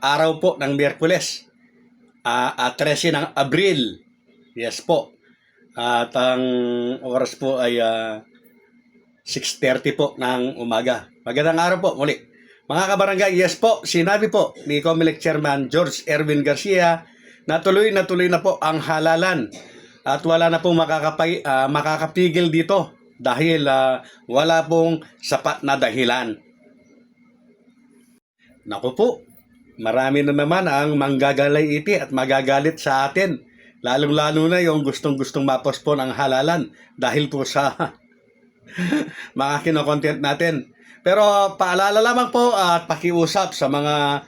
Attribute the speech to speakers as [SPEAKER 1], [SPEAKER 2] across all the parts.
[SPEAKER 1] araw po ng Miyerkules, 13 ng Abril. Yes po. At ang oras po ay 6:30 po ng umaga. Magandang araw po muli. Mga kabarangay, yes po, sinabi po ni COMELEC Chairman George Erwin Garcia na tuloy na po ang halalan at wala na pong makakapigil dito dahil wala pong sapat na dahilan. Naku po, marami na naman ang manggagalaiti at magagalit sa atin. Lalong-lalo na yung gustong-gustong mapospon ang halalan dahil po sa mga kinokontent natin. Pero paalala lamang po at pakiusap sa mga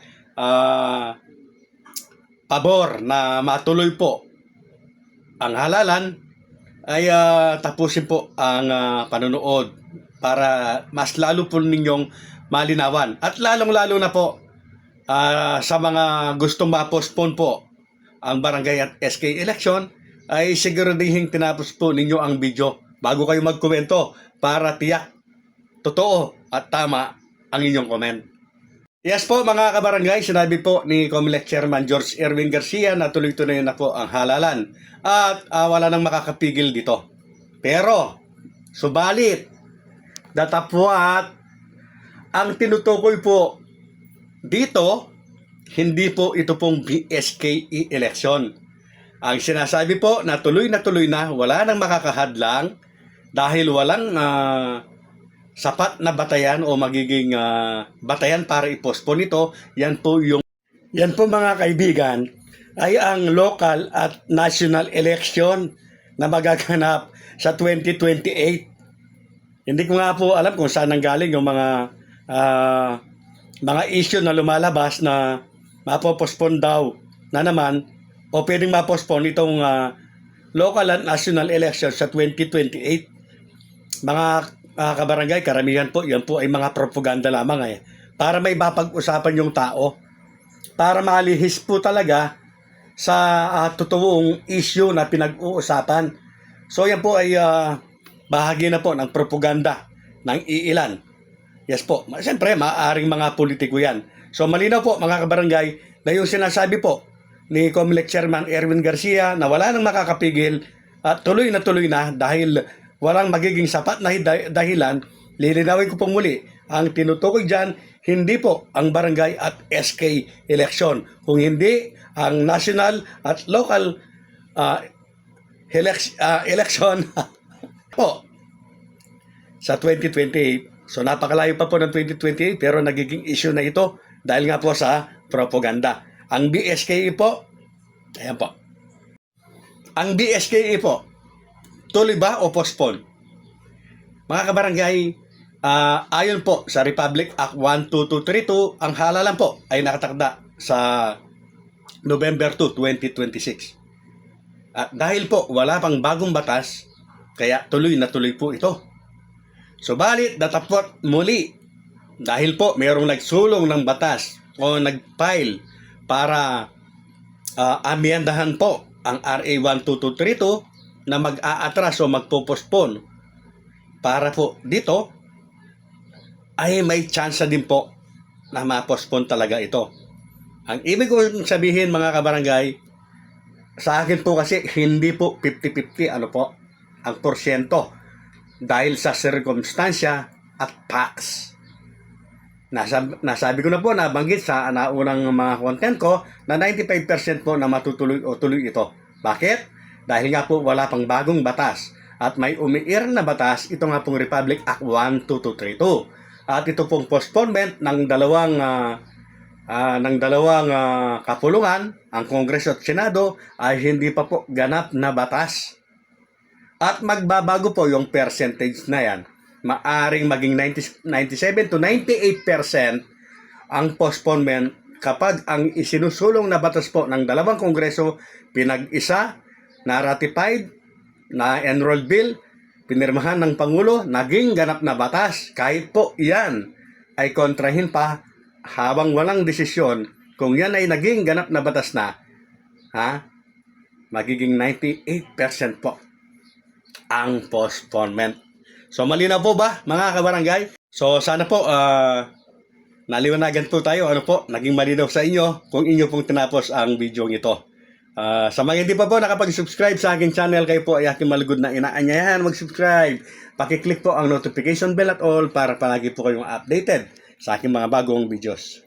[SPEAKER 1] pabor na matuloy po ang halalan ay tapusin po ang panonood para mas lalo po ninyong malinawan. At lalong-lalo na po sa mga gustong ma-postpone po ang barangay at SK election ay siguradihing tinapos po ninyo ang video bago kayo magkomento para tiyak totoo at tama ang inyong comment. Yes po mga kabarangay, sinabi po ni COMELEC Chairman George Erwin Garcia na tuloy-tuloy na po ang halalan at wala nang makakapigil dito. Pero, subalit, datapwat, ang tinutukoy po dito, hindi po ito pong BSKE election. Ang sinasabi po na tuloy na, wala nang makakahadlang dahil walang sapat na batayan o magiging batayan para i-postpone ito. Yan po mga kaibigan ay ang local at national election na magaganap sa 2028. Hindi ko nga po alam kung saan nanggaling yung mga issue na lumalabas na mapopospone daw na naman o pwedeng mapospone itong local at national election sa 2028. Mga kabarangay, karamihan po, yan po ay mga propaganda lamang para may mapag-usapan yung tao, para malihis po talaga sa totoong issue na pinag-uusapan. So yan po ay bahagi na po ng propaganda ng iilan. Yes po, siyempre maaaring mga politiko yan. So malinaw po mga kabarangay na yung sinasabi po ni COMELEC Chairman Erwin Garcia na wala nang makakapigil at tuloy na dahil walang magiging sapat na dahilan. Lilinawin ko pong muli, ang tinutukoy dyan, hindi po ang barangay at SK election, kung hindi ang national at local election po sa 2028. So napakalayo pa po ng 2028 pero nagiging issue na ito dahil nga po sa propaganda. Ang BSKE po, ayan po. Ang BSKE po, tuloy ba o postpone? Mga kabarangay, ayon po sa Republic Act 12232, ang halalan po ay nakatakda sa November 2, 2026. At dahil po wala pang bagong batas, kaya tuloy na tuloy po ito. Subalit, datapot muli, dahil po mayroong nagsulong ng batas o nag-file para amyendahan po ang RA 12232 na mag-aatras o magpo-postpone para po dito ay may chance din po na ma-postpone talaga ito. Ang ibig ko sabihin mga kabarangay, sa akin po kasi hindi po 50-50 ang porsyento dahil sa sirkumstansya at facts. Nasabi ko na po, nabanggit sa naunang mga content ko na 95% po na matutuloy o tuloy ito. Bakit? Dahil nga po wala pang bagong batas at may umiir na batas, ito nga pong Republic Act 12232. At ito pong postponement ng dalawang kapulungan, ang Kongreso at Senado, ay hindi pa po ganap na batas. At magbabago po yung percentage na yan. Maaring maging 97 to 98% ang postponement kapag ang isinusulong na batas po ng dalawang Kongreso pinag-isa, na ratified, na enrolled bill, pinirmahan ng Pangulo, naging ganap na batas. Kahit po yan ay kontrahin pa habang walang desisyon, kung yan ay naging ganap na batas na, magiging 98% po ang postponement. So malinaw po ba mga kabarangay? So sana po naliwanagan po tayo. Ano po, naging malinaw sa inyo kung inyo pong tinapos ang video ito. Sa mga hindi pa po nakapag-subscribe sa aking channel, kayo po ay aking malugod na inaanyayahan mag-subscribe. Pakiclick po ang notification bell at all para palagi po kayong updated sa aking mga bagong videos.